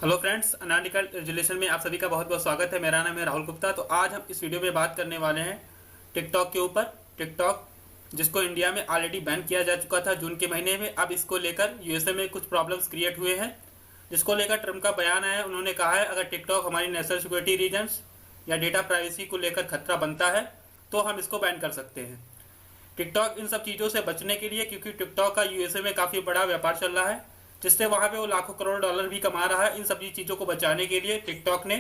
Hello friends, analytical resolution में आप सभी का बहुत बहुत स्वागत है। मेरा नाम है राहुल गुप्ता। तो आज हम इस वीडियो में बात करने वाले हैं टिकटॉक के ऊपर। टिकटॉक जिसको इंडिया में ऑलरेडी बैन किया जा चुका था जून के महीने में। अब इसको लेकर यूएसए में कुछ प्रॉब्लम्स क्रिएट हुए हैं, जिसको लेकर ट्रम्प का बयान आया है। उन्होंने कहा है अगर टिकटॉक हमारी नेशनल सिक्योरिटी रीजन्स या डेटा प्राइवेसी को लेकर खतरा बनता है तो हम इसको बैन कर सकते हैं। टिकटॉक इन सब चीज़ों से बचने के लिए, क्योंकि टिकटॉक का यूएसए में काफ़ी बड़ा व्यापार चल रहा है, जिससे वहाँ पे वो लाखों करोड़ डॉलर भी कमा रहा है। इन सभी चीज़ों को बचाने के लिए टिकटॉक ने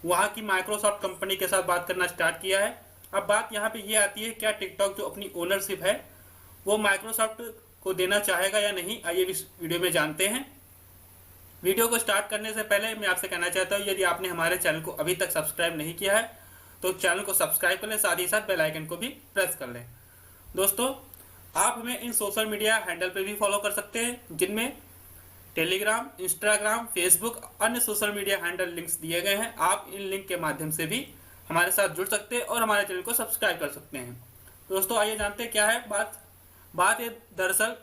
वहाँ की माइक्रोसॉफ्ट कंपनी के साथ बात करना स्टार्ट किया है। अब बात यहाँ पे ये आती है, क्या टिकटॉक जो अपनी ओनरशिप है वो माइक्रोसॉफ्ट को देना चाहेगा या नहीं, आइए इस वीडियो में जानते हैं। वीडियो को स्टार्ट करने से पहले मैं आपसे कहना चाहता हूँ, यदि आपने हमारे चैनल को अभी तक सब्सक्राइब नहीं किया है तो चैनल को सब्सक्राइब कर लें, साथ ही साथ बेल आइकन को भी प्रेस कर लें। दोस्तों, आप हमें इन सोशल मीडिया हैंडल पे भी फॉलो कर सकते हैं, जिनमें टेलीग्राम, इंस्टाग्राम, फेसबुक, अन्य सोशल मीडिया हैंडल लिंक्स दिए गए हैं। आप इन लिंक के माध्यम से भी हमारे साथ जुड़ सकते हैं और हमारे चैनल को सब्सक्राइब कर सकते हैं। दोस्तों, आइए जानते हैं क्या है बात ये दरअसल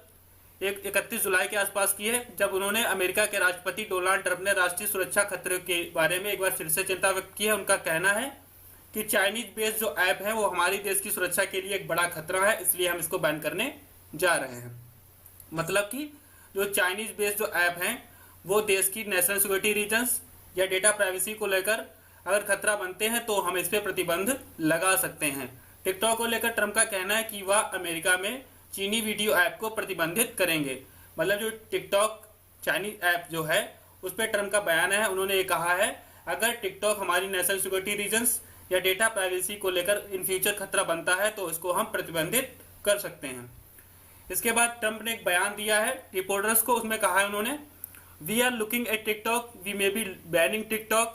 31 जुलाई के आसपास की है, जब उन्होंने अमेरिका के राष्ट्रपति डोनाल्ड ट्रंप ने राष्ट्रीय सुरक्षा खतरे के बारे में एक बार फिर से चिंता व्यक्त की है। उनका कहना है कि चाइनीज बेस्ड जो ऐप है वो हमारी देश की सुरक्षा के लिए एक बड़ा खतरा है, इसलिए हम इसको बैन करने जा रहे हैं। मतलब कि जो चाइनीज बेस्ड जो ऐप हैं वो देश की नेशनल सिक्योरिटी रीजन्स या डेटा प्राइवेसी को लेकर अगर खतरा बनते हैं तो हम इस पर प्रतिबंध लगा सकते हैं। टिकटॉक को लेकर ट्रंप का कहना है कि वह अमेरिका में चीनी वीडियो ऐप को प्रतिबंधित करेंगे। मतलब जो टिकटॉक चाइनीज ऐप जो है उस पर ट्रंप का बयान है। उन्होंने ये कहा है अगर टिकटॉक हमारी नेशनल सिक्योरिटी रीजन्स या डेटा प्राइवेसी को लेकर इन फ्यूचर खतरा बनता है तो इसको हम प्रतिबंधित कर सकते हैं। इसके बाद ट्रंप ने एक बयान दिया है रिपोर्टर्स को। उसमें कहा है उन्होंने, we are looking at TikTok, we may be banning TikTok,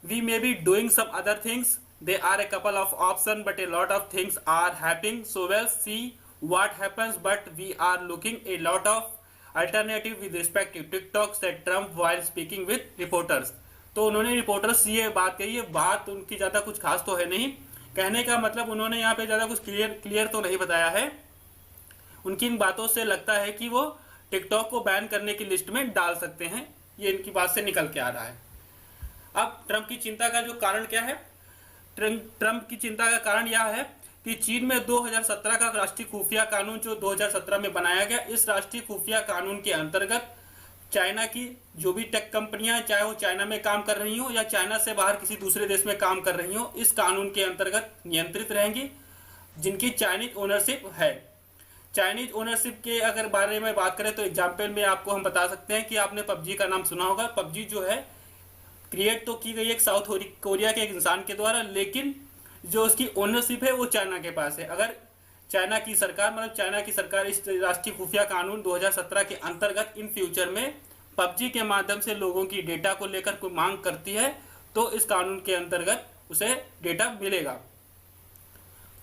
we may be doing some other things, they are a couple of option but a lot of things are happening, so well see what happens, but we are looking a lot of alternative with respect to TikTok, said Trump while speaking with reporters. तो उन्होंने reporters से ये बात कही है। बात उनकी ज्यादा कुछ खास तो है नहीं, कहने का मतलब उन्होंने यहाँ पे ज्यादा कुछ क्लियर तो नहीं बताया है। उनकी इन बातों से लगता है कि वो टिकटॉक को बैन करने की लिस्ट में डाल सकते हैं, ये इनकी बात से निकल के आ रहा है। अब ट्रंप की चिंता का जो कारण क्या है? ट्रंप की चिंता का कारण यह है कि चीन में 2017 का राष्ट्रीय खुफिया कानून जो 2017 में बनाया गया, इस राष्ट्रीय खुफिया कानून के अंतर्गत चाइना की जो भी टेक कंपनियां, चाहे वो चाइना में काम कर रही हो या चाइना से बाहर किसी दूसरे देश में काम कर रही हो, इस कानून के अंतर्गत नियंत्रित रहेंगी, जिनकी चाइनीज ओनरशिप है। चाइनीज ओनरशिप के अगर बारे में बात करें तो एग्जाम्पल में आपको हम बता सकते हैं कि आपने पबजी का नाम सुना होगा। पबजी जो है क्रिएट तो की गई एक साउथ कोरिया के एक इंसान के द्वारा, लेकिन जो उसकी ओनरशिप है वो चाइना के पास है। अगर चाइना की सरकार इस राष्ट्रीय खुफिया कानून 2017 के अंतर्गत इन फ्यूचर में पबजी के माध्यम से लोगों की डेटा को लेकर कोई मांग करती है तो इस कानून के अंतर्गत उसे डेटा मिलेगा।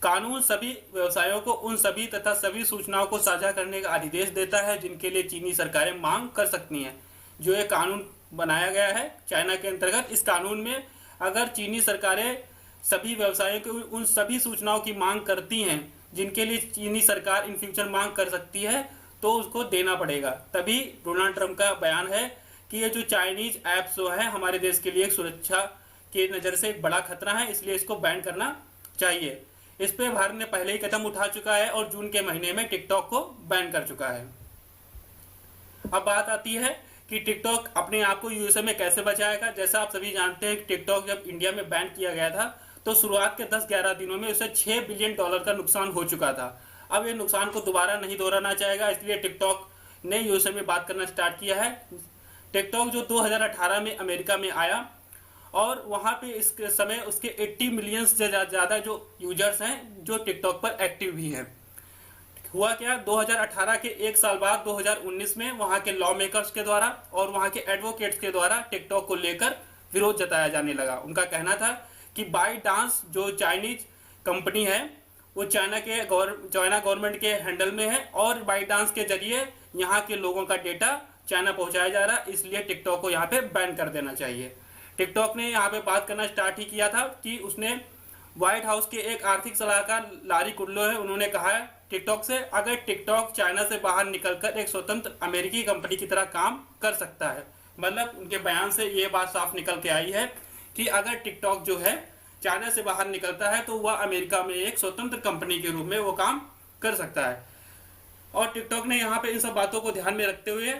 कानून सभी व्यवसायों को उन सभी तथा सभी सूचनाओं को साझा करने का अधिदेश देता है जिनके लिए चीनी सरकारें मांग कर सकती हैं। जो ये कानून बनाया गया है चाइना के अंतर्गत, इस कानून में अगर चीनी सरकारें सभी व्यवसायों को उन सभी सूचनाओं की मांग करती हैं जिनके लिए चीनी सरकार इन फ्यूचर मांग कर सकती है तो उसको देना पड़ेगा। तभी डोनाल्ड ट्रंप का बयान है कि ये जो चाइनीज ऐप्स जो है हमारे देश के लिए सुरक्षा की नज़र से एक बड़ा खतरा है, इसलिए इसको बैन करना चाहिए। इस पे भारत ने पहले ही कदम उठा चुका है और जून के महीने में टिकटॉक को बैन कर चुका है। अब बात आती है कि टिकटॉक अपने आप को यूएसए में कैसे बचाएगा। जैसा आप सभी जानते हैं, टिकटॉक जब इंडिया में बैन किया गया था तो शुरुआत के 10-11 दिनों में उसे $6 बिलियन का नुकसान हो चुका था। अब ये नुकसान को दोबारा नहीं दोहराना चाहेगा, इसलिए टिकटॉक ने यूएसए में बात करना स्टार्ट किया है। टिकटॉक जो 2018 में अमेरिका में आया और वहां पे इस समय उसके 80 मिलियन से ज्यादा जो यूजर्स हैं जो टिकटॉक पर एक्टिव भी हैं। हुआ क्या, 2018 के एक साल बाद 2019 में वहां के लॉ मेकर्स के द्वारा और वहां के एडवोकेट्स के द्वारा टिकटॉक को लेकर विरोध जताया जाने लगा। उनका कहना था कि बाईडांस जो चाइनीज कंपनी है वो चाइना गवर्नमेंट के हैंडल में है और बाईडांस के जरिए यहाँ के लोगों का डेटा चाइना पहुंचाया जा रहा है, इसलिए टिकटॉक को यहाँ पे बैन कर देना चाहिए। टिकटॉक ने यहाँ पे बात करना स्टार्ट ही किया था कि उसने व्हाइट हाउस के एक आर्थिक सलाहकार लारी कुडलो है, उन्होंने कहा है टिकटॉक से, अगर टिकटॉक चाइना से बाहर निकलकर एक स्वतंत्र अमेरिकी कंपनी की तरह काम कर सकता है मतलब उनके बयान से ये बात साफ निकल के आई है कि अगर टिकटॉक जो है चाइना से बाहर निकलता है तो वह अमेरिका में एक स्वतंत्र कंपनी के रूप में वो काम कर सकता है। और टिकटॉक ने यहाँ पे इन सब बातों को ध्यान में रखते हुए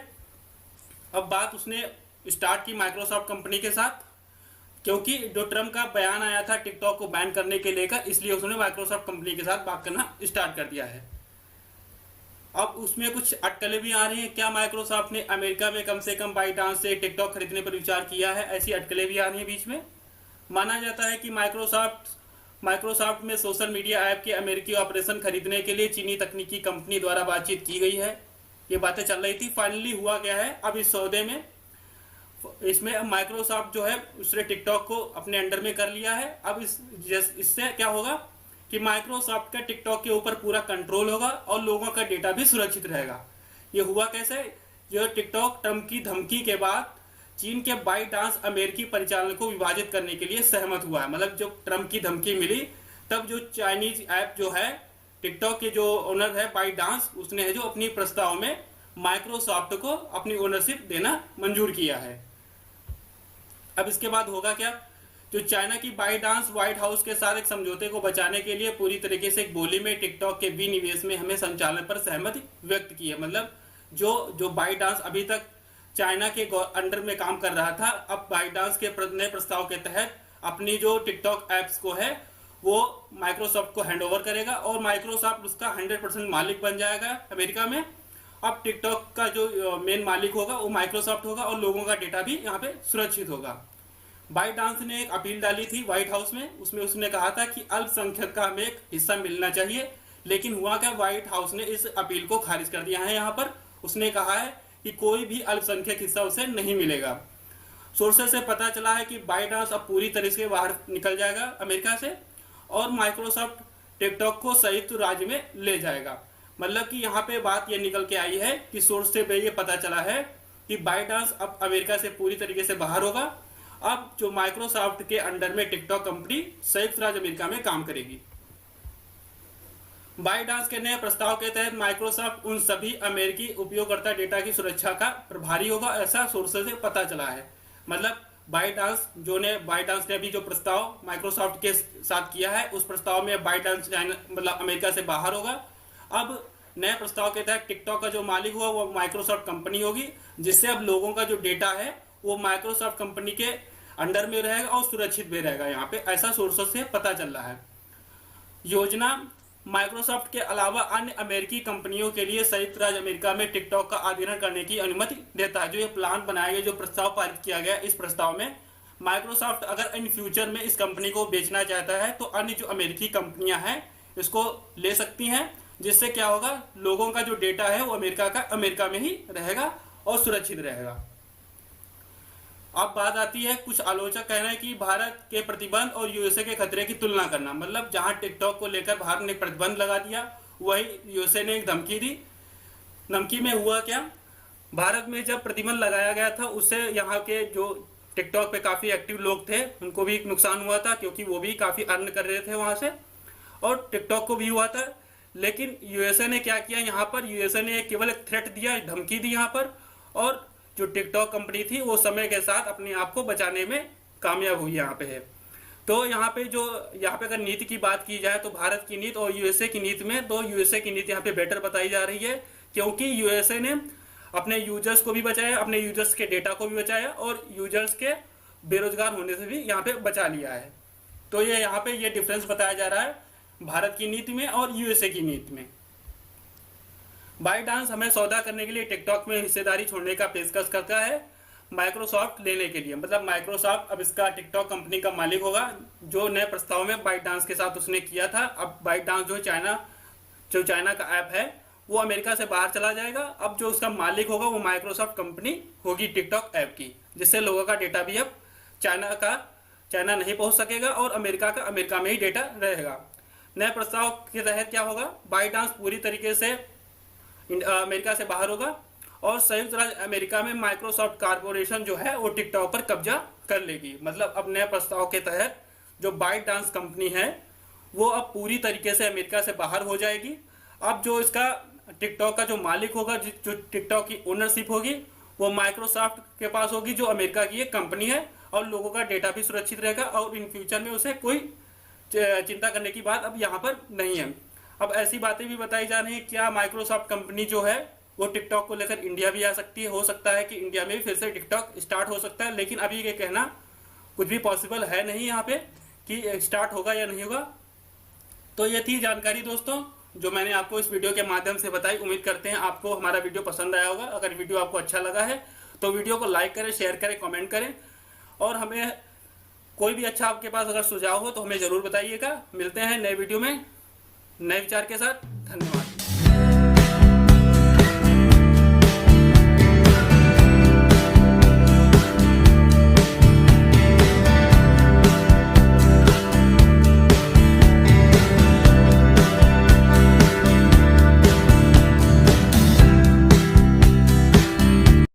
अब बात उसने स्टार्ट की माइक्रोसॉफ्ट कंपनी के साथ, क्योंकि जो ट्रम्प का बयान आया था टिकटॉक को बैन करने के लेकर, इसलिए उसने माइक्रोसॉफ्ट कंपनी के साथ बात करना स्टार्ट कर दिया है। अब उसमें कुछ अटकलें भी आ रही हैं, क्या माइक्रोसॉफ्ट ने अमेरिका में कम से कम बाईचांस से टिकटॉक खरीदने पर विचार किया है, ऐसी अटकलें भी आ रही हैं बीच में। माना जाता है कि माइक्रोसॉफ्ट में सोशल मीडिया ऐप के अमेरिकी ऑपरेशन खरीदने के लिए चीनी तकनीकी कंपनी द्वारा बातचीत की गई है, ये बातें चल रही थी। फाइनली हुआ क्या है, अब इस सौदे में इसमें माइक्रोसॉफ्ट जो है उसने टिकटॉक को अपने अंडर में कर लिया है। अब इससे क्या होगा कि माइक्रोसॉफ्ट का टिकटॉक के ऊपर पूरा कंट्रोल होगा और लोगों का डेटा भी सुरक्षित रहेगा। ये हुआ कैसे, जो टिकटॉक ट्रम्प की धमकी के बाद चीन के बाईचांस अमेरिकी परिचालन को विभाजित करने के लिए सहमत हुआ है। मतलब जब ट्रम्प की धमकी मिली तब जो चाइनीज ऐप जो है टिकटॉक के जो ओनर है बाईचांस, उसने जो अपनी प्रस्ताव में माइक्रोसॉफ्ट को अपनी ओनरशिप देना मंजूर किया है। अब इसके बाद होगा क्या, जो चाइना की बाईचांस व्हाइट हाउस के साथ एक समझौते को बचाने के लिए पूरी तरीके से एक बोली में टिकटॉक के विनिवेश में हमें संचालन पर सहमति व्यक्त की है। मतलब जो बाईचांस अभी तक चाइना के अंडर में काम कर रहा था, अब बाईचांस के नए प्रस्ताव के तहत अपनी जो टिकटॉक एप्स को है वो माइक्रोसॉफ्ट को हैंडओवर करेगा और माइक्रोसॉफ्ट उसका 100% मालिक बन जाएगा अमेरिका में। अब टिकटॉक का जो मेन मालिक होगा वो माइक्रोसॉफ्ट होगा और लोगों का डेटा भी यहाँ पे सुरक्षित होगा। बाईचांस ने एक अपील डाली थी व्हाइट हाउस में, उसमें उसने कहा था कि अल्पसंख्यक का हमें एक हिस्सा मिलना चाहिए, लेकिन हुआ क्या, व्हाइट हाउस ने इस अपील को खारिज कर दिया है। यहाँ पर उसने कहा है कि कोई भी अल्पसंख्यक हिस्सा उसे नहीं मिलेगा। सोर्सेस से पता चला है कि बाईचांस अब पूरी तरह से बाहर निकल जाएगा अमेरिका से और माइक्रोसॉफ्ट टिकटॉक को संयुक्त राज्य में ले जाएगा। मतलब कि यहाँ पे बात ये निकल के आई है कि सोर्स से ये पता चला है कि बाईचांस अब अमेरिका से पूरी तरीके से बाहर होगा। अब जो माइक्रोसॉफ्ट के अंडर में टिकटॉक कंपनी संयुक्त राज्य अमेरिका में काम करेगी। बाईचांस के नए प्रस्ताव के तहत माइक्रोसॉफ्ट उन सभी अमेरिकी उपयोगकर्ता डेटा की सुरक्षा का प्रभारी होगा, ऐसा सोर्सेस से पता चला है। मतलब बाईचांस ने अभी जो प्रस्ताव माइक्रोसॉफ्ट के साथ किया है उस प्रस्ताव में बाईचांस चाइना मतलब अमेरिका से बाहर होगा। अब नए प्रस्ताव के तहत टिकटॉक का जो मालिक हुआ वो माइक्रोसॉफ्ट कंपनी होगी, जिससे अब लोगों का जो डेटा है वो माइक्रोसॉफ्ट कंपनी के अंडर में रहेगा और सुरक्षित भी रहेगा, यहाँ पे ऐसा सोर्सेस से पता चल रहा है। योजना माइक्रोसॉफ्ट के अलावा अन्य अमेरिकी कंपनियों के लिए संयुक्त राज्य अमेरिका में टिकटॉक का अधिग्रहण करने की अनुमति देता है। जो ये प्लान बनाया गया, जो प्रस्ताव पारित किया गया, इस प्रस्ताव में माइक्रोसॉफ्ट अगर इन फ्यूचर में इस कंपनी को बेचना चाहता है तो अन्य जो अमेरिकी कंपनियां हैं इसको ले सकती हैं, जिससे क्या होगा, लोगों का जो डेटा है वो अमेरिका में ही रहेगा और सुरक्षित रहेगा। अब बात आती है, कुछ आलोचक कह रहे हैं कि भारत के प्रतिबंध और यूएसए के खतरे की तुलना करना। मतलब जहां टिकटॉक को लेकर भारत ने प्रतिबंध लगा दिया, वही यूएसए ने एक धमकी दी। धमकी में हुआ क्या, भारत में जब प्रतिबंध लगाया गया था उससे यहाँ के जो टिकटॉक पे काफी एक्टिव लोग थे उनको भी नुकसान हुआ था, क्योंकि वो भी काफी अर्न कर रहे थे वहां से और टिकटॉक को भी हुआ था। लेकिन यूएसए ने क्या किया, यहाँ पर यूएसए ने केवल एक थ्रेट दिया, धमकी दी यहाँ पर, और जो टिकटॉक कंपनी थी वो समय के साथ अपने आप को बचाने में कामयाब हुई यहाँ पे है। तो यहाँ पे अगर नीति की बात की जाए तो भारत की नीति और यूएसए की नीति में, तो यूएसए की नीति यहाँ पे बेटर बताई जा रही है, क्योंकि यूएसए ने अपने यूजर्स को भी बचाया, अपने यूजर्स के डेटा को भी बचाया और यूजर्स के बेरोजगार होने से भी यहाँ पे बचा लिया है। तो ये यहाँ पे ये डिफरेंस बताया जा रहा है भारत की नीति में और यूएसए की नीति में। बाईचांस हमें सौदा करने के लिए टिकटॉक में हिस्सेदारी छोड़ने का पेशकश करता है माइक्रोसॉफ्ट लेने के लिए। मतलब माइक्रोसॉफ्ट अब इसका टिकटॉक कंपनी का मालिक होगा, जो नए प्रस्ताव में बाईचांस के साथ उसने किया था। अब बाईचांस जो चाइना का ऐप है वो अमेरिका से बाहर चला जाएगा। अब जो उसका मालिक होगा वो माइक्रोसॉफ्ट कंपनी होगी टिकटॉक ऐप की, जिससे लोगों का डेटा भी अब चाइना नहीं पहुंच सकेगा और अमेरिका का अमेरिका में ही डेटा रहेगा। नए प्रस्ताव के तहत क्या होगा, बाईचांस पूरी तरीके से अमेरिका से बाहर होगा और संयुक्त राज्य अमेरिका में माइक्रोसॉफ्ट कॉर्पोरेशन जो है वो टिकटॉक पर कब्जा कर लेगी। मतलब अब नए प्रस्ताव के तहत जो बाईचांस कंपनी है वो अब पूरी तरीके से अमेरिका से बाहर हो जाएगी। अब जो इसका टिकटॉक का जो मालिक होगा, जो टिकटॉक की ओनरशिप होगी, वो माइक्रोसॉफ्ट के पास होगी, जो अमेरिका की एक कंपनी है, और लोगों का डेटा भी सुरक्षित रहेगा और इन फ्यूचर में उसे कोई चिंता करने की बात अब यहाँ पर नहीं है। अब ऐसी बातें भी बताई जा रही है, क्या माइक्रोसॉफ्ट कंपनी जो है वो टिकटॉक को लेकर इंडिया भी आ सकती है। हो सकता है कि इंडिया में भी फिर से टिकटॉक स्टार्ट हो सकता है, लेकिन अभी ये कहना कुछ भी पॉसिबल है नहीं यहाँ पे कि स्टार्ट होगा या नहीं होगा। तो ये थी जानकारी दोस्तों जो मैंने आपको इस वीडियो के माध्यम से बताई। उम्मीद करते हैं आपको हमारा वीडियो पसंद आया होगा। अगर वीडियो आपको अच्छा लगा है तो वीडियो को लाइक करें, शेयर करें, कमेंट करें, और हमें कोई भी अच्छा आपके पास अगर सुझाव हो तो हमें ज़रूर बताइएगा। मिलते हैं नए वीडियो में नए विचार के साथ।